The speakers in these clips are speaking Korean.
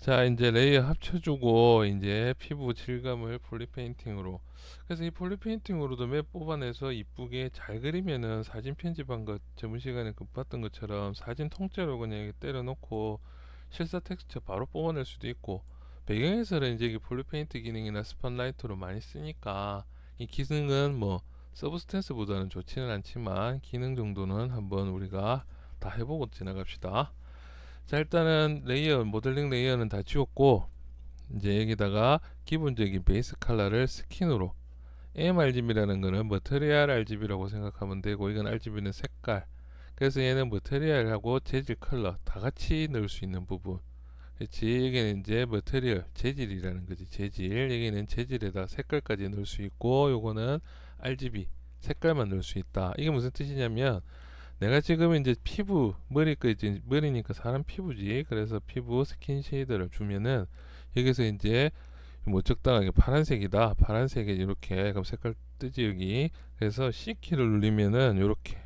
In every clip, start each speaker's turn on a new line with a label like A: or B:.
A: 자, 이제 레이어 합쳐주고 이제 피부 질감을 폴리페인팅으로. 그래서 이 폴리페인팅으로도 맵 뽑아내서 이쁘게 잘 그리면은 사진 편집한 것 저번 시간에 그 봤던 것처럼 사진 통째로 그냥 이렇게 때려 놓고 실사 텍스처 바로 뽑아낼 수도 있고, 배경에서는 이제 이 폴리페인트 기능이나 스팟라이트로 많이 쓰니까 이 기능은 뭐 서브스탠스보다는 좋지는 않지만 기능 정도는 한번 우리가 다 해보고 지나갑시다. 자, 일단은 레이어, 모델링 레이어는 다 지웠고 이제 여기다가 기본적인 베이스 컬러를 스킨으로, MRGB라는 거는 머터리얼 RGB라고 생각하면 되고, 이건 RGB는 색깔. 그래서 얘는 머터리얼하고 재질 컬러 다 같이 넣을 수 있는 부분. 그렇지. 여기는 이제 머터리얼 재질이라는 거지. 재질. 여기는 재질에다 색깔까지 넣을 수 있고, 요거는 RGB 색깔만 넣을 수 있다. 이게 무슨 뜻이냐면, 내가 지금 이제 피부, 머리까지, 머리니까 사람 피부지. 그래서 피부 스킨 쉐이더를 주면은 여기서 이제 뭐 적당하게 파란색이다, 파란색에 이렇게 그럼 색깔 뜨지 여기. 그래서 C키를 누르면은 이렇게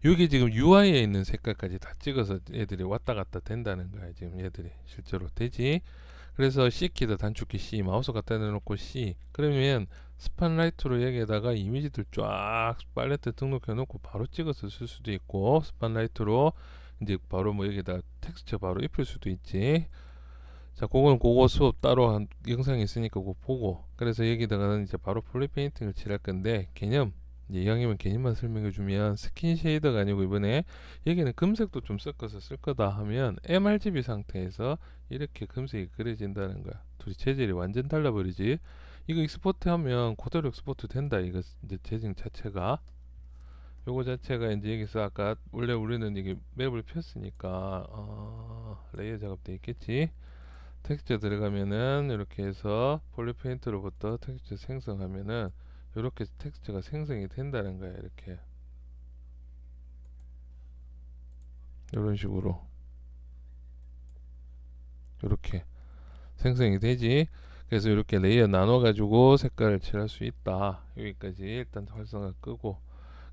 A: 여기 지금 UI에 있는 색깔까지 다 찍어서 애들이 왔다 갔다 된다는 거야. 지금 얘들이 실제로 되지. 그래서 C키도 단축키 C, 마우스 갖다 대놓고 C. 그러면 스팟라이트로 여기에다가 이미지들 쫙 팔레트 등록해 놓고 바로 찍어서 쓸 수도 있고, 스팟라이트로 이제 바로 뭐 여기다 텍스처 바로 입힐 수도 있지. 자, 그거 수업 따로 한 영상이 있으니까 그거 보고. 그래서 여기다가는 이제 바로 폴리 페인팅을 칠할 건데, 개념 이제 이왕이면 개념만 설명해 주면, 스킨 쉐이더가 아니고 이번에 여기는 금색도 좀 섞어서 쓸 거다 하면 MRGB 상태에서 이렇게 금색이 그려진다는 거야. 둘이 재질이 완전 달라버리지. 이거 익스포트 하면 그대로 익스포트 된다. 이거 이제 재질 자체가, 요거 자체가 이제 여기서 아까 원래 우리는 이게 맵을 폈으니까 레이어 작업돼 있겠지. 텍스처 들어가면은 이렇게 해서 폴리페인트로부터 텍스처 생성하면은 이렇게 텍스처가 생성이 된다는 거야. 이렇게 이런 식으로 이렇게 생성이 되지. 그래서 이렇게 레이어 나눠 가지고 색깔을 칠할 수 있다. 여기까지 일단 활성화 끄고,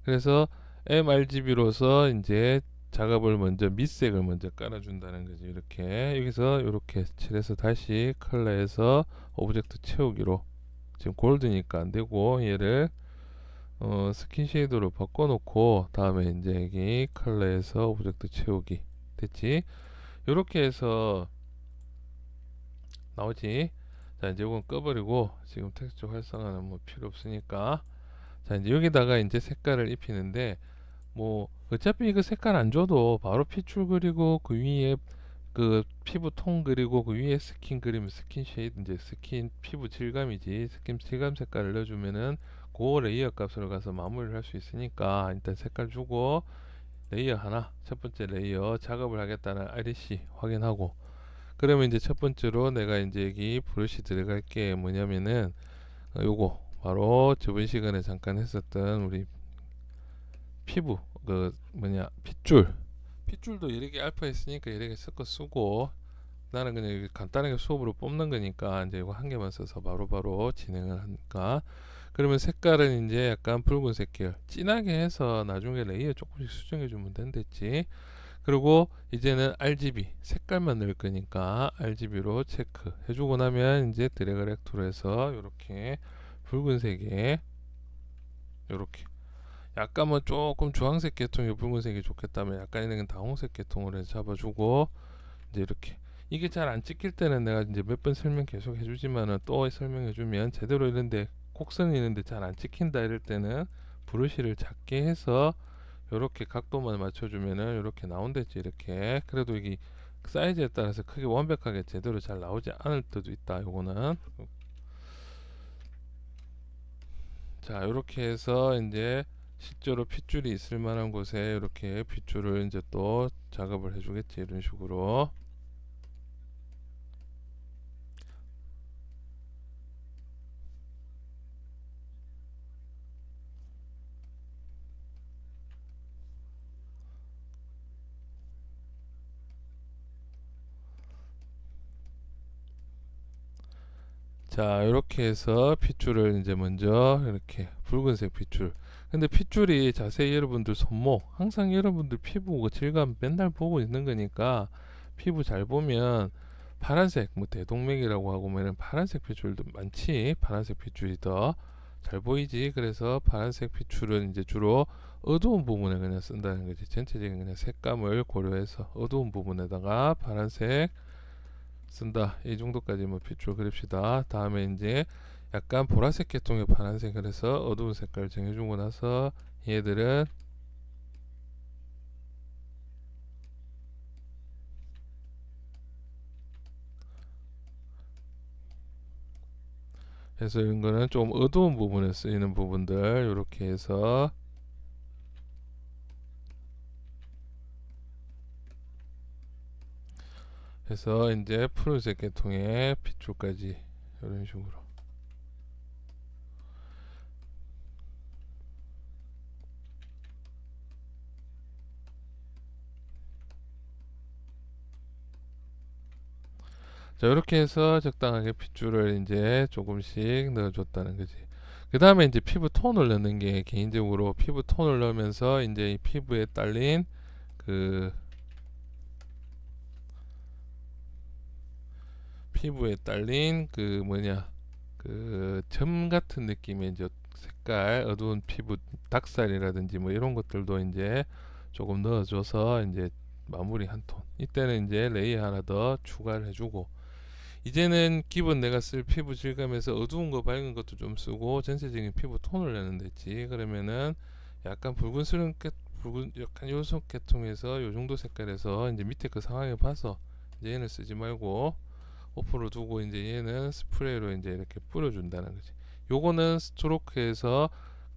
A: 그래서 mRGB로서 이제 작업을 먼저 밑색을 먼저 깔아준다는 거지. 이렇게 여기서 이렇게 칠해서 다시 컬러에서 오브젝트 채우기로, 지금 골드니까 안 되고 얘를 스킨 쉐이더로 바꿔놓고, 다음에 이제 여기 컬러에서 오브젝트 채우기 됐지. 이렇게 해서 나오지. 자, 이제 이건 꺼버리고 지금 텍스처 활성화는 뭐 필요 없으니까, 자 이제 여기다가 이제 색깔을 입히는데, 뭐 어차피 이거 색깔 안 줘도 바로 핏줄 그리고 그 위에 그 피부 톤 그리고 그 위에 스킨 그리면 스킨 쉐이드, 이제 스킨 피부 질감이지. 스킨 질감 색깔을 넣어주면은 그 레이어 값으로 가서 마무리를 할 수 있으니까, 일단 색깔 주고 레이어 하나, 첫 번째 레이어 작업을 하겠다는 REC 확인하고, 그러면 이제 첫 번째로 내가 이제 여기 브러쉬 들어갈 게 뭐냐면은 요거 바로 저번 시간에 잠깐 했었던 우리 피부 그 뭐냐 핏줄도 여러 개 알파 있으니까 여러 개 섞어 쓰고, 나는 그냥 간단하게 수업으로 뽑는 거니까 이제 이거 한 개만 써서 바로바로 진행을 하니까. 그러면 색깔은 이제 약간 붉은색 계열 진하게 해서 나중에 레이어 조금씩 수정해 주면 된댔지. 그리고 이제는 RGB 색깔만 넣을 거니까 RGB로 체크 해주고 나면 이제 드래그 렉트로 해서 이렇게 붉은색에, 이렇게 약간 뭐 조금 주황색 계통이 붉은색이 좋겠다면 약간 있는 다홍색 계통으로 해서 잡아주고, 이제 이렇게 이게 잘 안 찍힐 때는 내가 이제 몇 번 설명 계속 해주지만은 또 설명해주면 제대로 이런데 곡선이 있는데 잘 안 찍힌다 이럴 때는 브러쉬를 작게 해서 요렇게 각도만 맞춰주면은 이렇게 나온댔지. 이렇게 그래도 이게 사이즈에 따라서 크게 완벽하게 제대로 잘 나오지 않을 때도 있다. 요거는 자 요렇게 해서 이제 실제로 핏줄이 있을 만한 곳에 이렇게 핏줄을 이제 또 작업을 해주겠지. 이런 식으로. 자 이렇게 해서 핏줄을 이제 먼저 이렇게 붉은색 핏줄. 근데 핏줄이 자세히 여러분들 손목 항상 여러분들 피부 그 질감 맨날 보고 있는 거니까 피부 잘 보면 파란색, 뭐 대동맥이라고 하고 뭐 이런 파란색 핏줄도 많지. 파란색 핏줄이 더 잘 보이지. 그래서 파란색 핏줄은 이제 주로 어두운 부분에 그냥 쓴다는 거지. 전체적인 그냥 색감을 고려해서 어두운 부분에다가 파란색 쓴다. 이 정도까지 뭐 핏줄 그립시다. 다음에 이제 약간 보라색 계통의 파란색, 그래서 어두운 색깔 정해주고 나서 얘들은 그래서 이런 거는 좀 어두운 부분에 쓰이는 부분들 이렇게 해서 이제 푸른색 계통의 핏줄까지 이런 식으로. 자, 이렇게 해서 적당하게 핏줄을 이제 조금씩 넣어줬다는 거지. 그 다음에 이제 피부 톤을 넣는 게, 개인적으로 피부 톤을 넣으면서 이제 이 피부에 딸린 그 그 뭐냐, 그 점 같은 느낌의 이제 색깔, 어두운 피부, 닭살이라든지 뭐 이런 것들도 이제 조금 넣어줘서 이제 마무리 한 톤. 이때는 이제 레이어 하나 더 추가를 해주고, 이제는 기본 내가 쓸 피부 질감에서 어두운 거 밝은 것도 좀 쓰고 전체적인 피부 톤을 내는 데지. 그러면은 약간 붉은 약간 요속 계통에서 요 정도 색깔에서 이제 밑에 그 상황에 봐서 이제 얘는 쓰지 말고 오프로 두고 이제 얘는 스프레이로 이제 이렇게 뿌려준다는 거지. 요거는 스트로크에서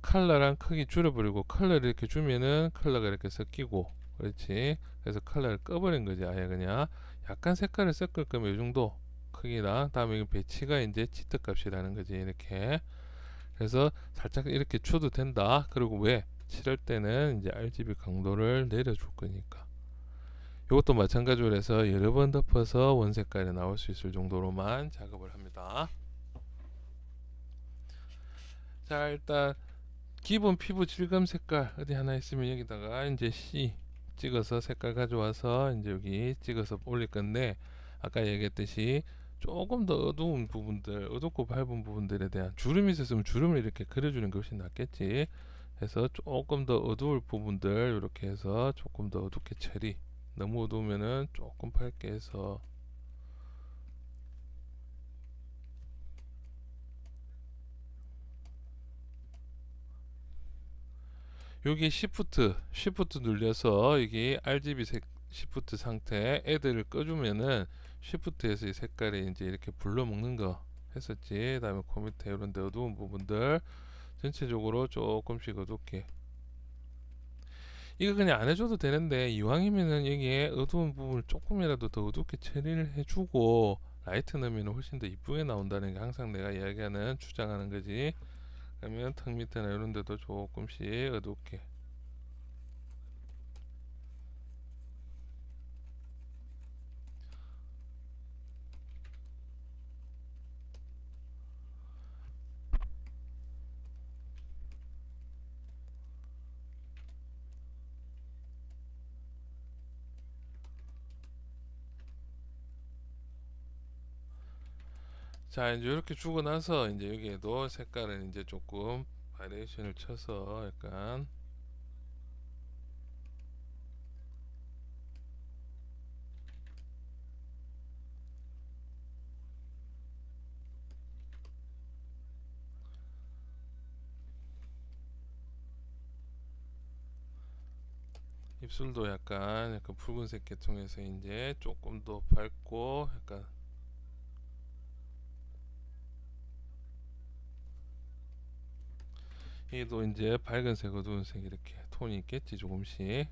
A: 컬러랑 크기 줄여버리고, 컬러를 이렇게 주면은 컬러가 이렇게 섞이고, 그렇지. 그래서 컬러를 꺼버린 거지. 아예 그냥 약간 색깔을 섞을 거면 요 정도 크기랑, 다음에 이 배치가 이제 치트 값이라는 거지. 이렇게 그래서 살짝 이렇게 줘도 된다. 그리고 왜 칠할 때는 이제 RGB 강도를 내려줄 거니까. 이것도 마찬가지로 해서 여러 번 덮어서 원색깔이 나올 수 있을 정도로만 작업을 합니다. 자, 일단 기본 피부 질감 색깔 어디 하나 있으면 여기다가 이제 C 찍어서 색깔 가져와서 이제 여기 찍어서 올릴 건데, 아까 얘기했듯이 조금 더 어두운 부분들, 어둡고 밝은 부분들에 대한 주름이 있었으면 주름을 이렇게 그려주는 게 훨씬 낫겠지. 그래서 조금 더 어두울 부분들 이렇게 해서 조금 더 어둡게 처리. 너무 어두우면은 조금 밝게 해서. 여기 Shift 눌려서 이게 RGB 색 Shift 상태 애들을 꺼주면은 Shift에서 이 색깔이 이제 이렇게 불러먹는 거 했었지. 다음에 그 밑에 이런 데 어두운 부분들 전체적으로 조금씩 어둡게, 이거 그냥 안 해줘도 되는데 이왕이면은 여기에 어두운 부분을 조금이라도 더 어둡게 처리를 해주고 라이트 넣으면 훨씬 더 이쁘게 나온다는 게 항상 내가 이야기하는 주장하는 거지. 그러면 턱 밑에나 이런 데도 조금씩 어둡게. 자, 이제 이렇게 주고 나서 이제 여기에도 색깔은 이제 조금 바리에이션을 쳐서 약간 입술도 약간 붉은색 계통에서 이제 조금 더 밝고, 약간 얘도 이제 밝은색 어두운색 이렇게 톤이 있겠지 조금씩.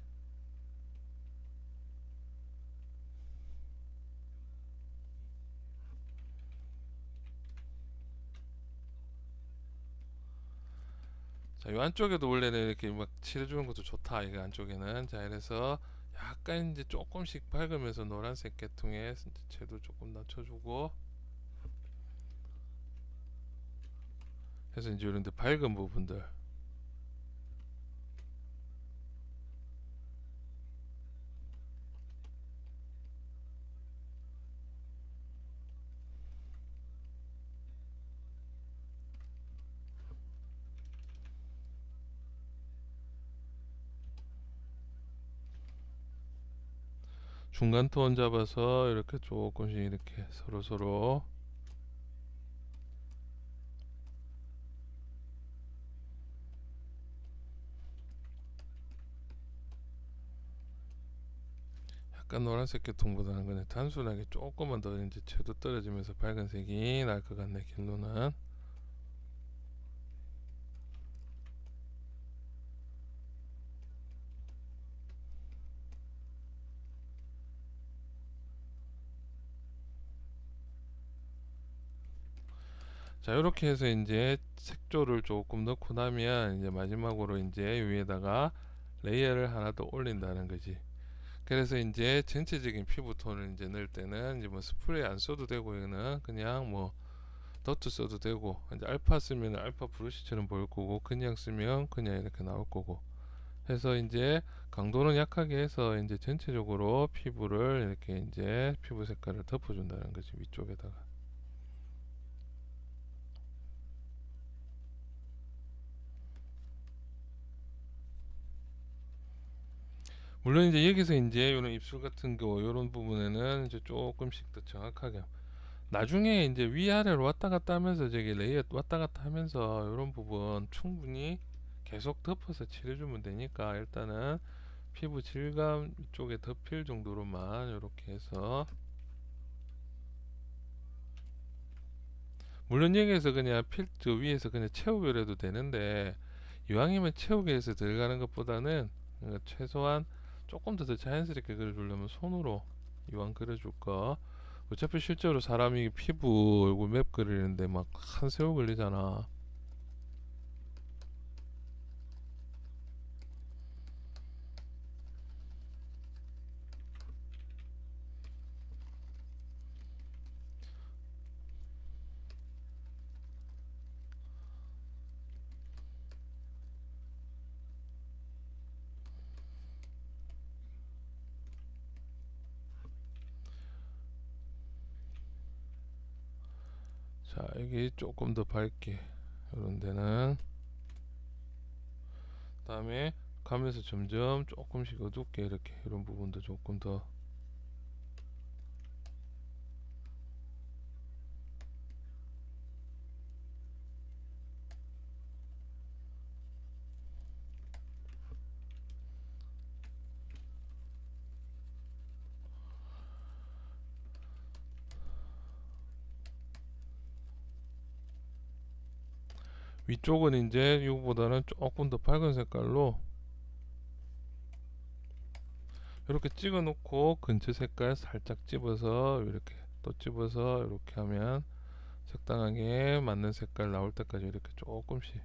A: 자, 이 안쪽에도 원래는 이렇게 막 칠해주는 것도 좋다. 이거 안쪽에는. 자, 이래서 약간 이제 조금씩 밝으면서 노란색 계통의 채도 조금 낮춰주고, 해서 이제 이런데 밝은 부분들. 중간 톤 잡아서 이렇게 조금씩 이렇게 서로 약간 노란색 계통보다는 그냥 단순하게 조금만 더 이제 채도 떨어지면서 밝은색이 날 것 같네. 결론은. 자, 이렇게 해서 이제 색조를 조금 넣고 나면 이제 마지막으로 이제 위에다가 레이어를 하나 더 올린다는 거지. 그래서 이제 전체적인 피부톤을 이제 넣을 때는 이제 뭐 스프레이 안 써도 되고, 이거는 그냥 뭐 도트 써도 되고, 이제 알파 쓰면 알파 브러쉬처럼 보일 거고, 그냥 쓰면 그냥 이렇게 나올 거고 해서 이제 강도는 약하게 해서 이제 전체적으로 피부를 이렇게 이제 피부 색깔을 덮어준다는 거지, 위쪽에다가. 물론 이제 여기서 이제 이런 입술 같은 거 이런 부분에는 이제 조금씩 더 정확하게, 나중에 이제 위아래로 왔다 갔다 하면서 저기 레이어 왔다 갔다 하면서 이런 부분 충분히 계속 덮어서 칠해주면 되니까, 일단은 피부 질감 쪽에 덮일 정도로만 이렇게 해서, 물론 여기에서 그냥 필터 위에서 그냥 채우기로 해도 되는데, 이왕이면 채우기 해서 들어가는 것보다는 최소한 조금 더 자연스럽게 그려주려면 손으로 이왕 그려줄 거, 어차피 실제로 사람이 피부 얼굴 맵 그리는데 막 한 세월 걸리잖아. 자, 여기 조금 더 밝게, 이런 데는. 다음에 가면서 점점 조금씩 어둡게 이렇게 이런 부분도 조금 더. 위쪽은 이제 이거보다는 조금 더 밝은 색깔로 이렇게 찍어 놓고 근처 색깔 살짝 집어서 이렇게 또 집어서 이렇게 하면 적당하게 맞는 색깔 나올 때까지 이렇게 조금씩.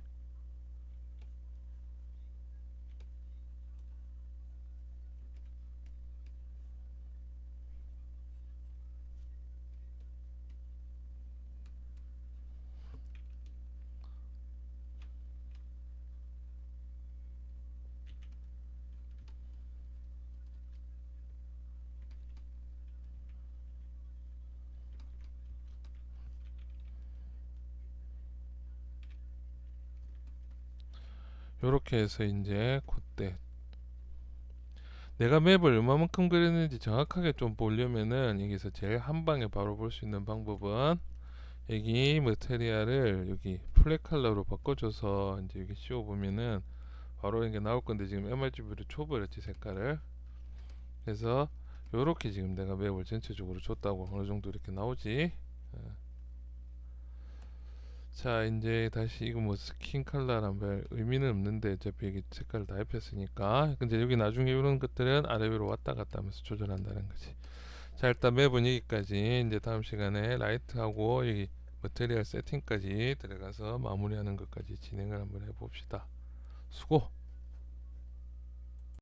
A: 요렇게 해서 이제 콧대, 내가 맵을 얼마만큼 그렸는지 정확하게 좀 보려면은 여기서 제일 한 방에 바로 볼 수 있는 방법은, 여기 머테리얼을 여기 플랫 컬러로 바꿔줘서 이제 여기 씌워보면은 바로 이게 나올 건데, 지금 MRGB로 줘버렸지 색깔을. 그래서 요렇게 지금 내가 맵을 전체적으로 줬다고 어느 정도 이렇게 나오지. 자, 이제 다시 이거 뭐 스킨 컬러란 별 의미는 없는데 어차피 여기 색깔을 다 입혔으니까. 근데 여기 나중에 이런 것들은 아래 위로 왔다 갔다 하면서 조절한다는 거지. 자, 일단 맵은 여기까지. 이제 다음 시간에 라이트하고 여기 머테리얼 세팅까지 들어가서 마무리하는 것까지 진행을 한번 해봅시다. 수고.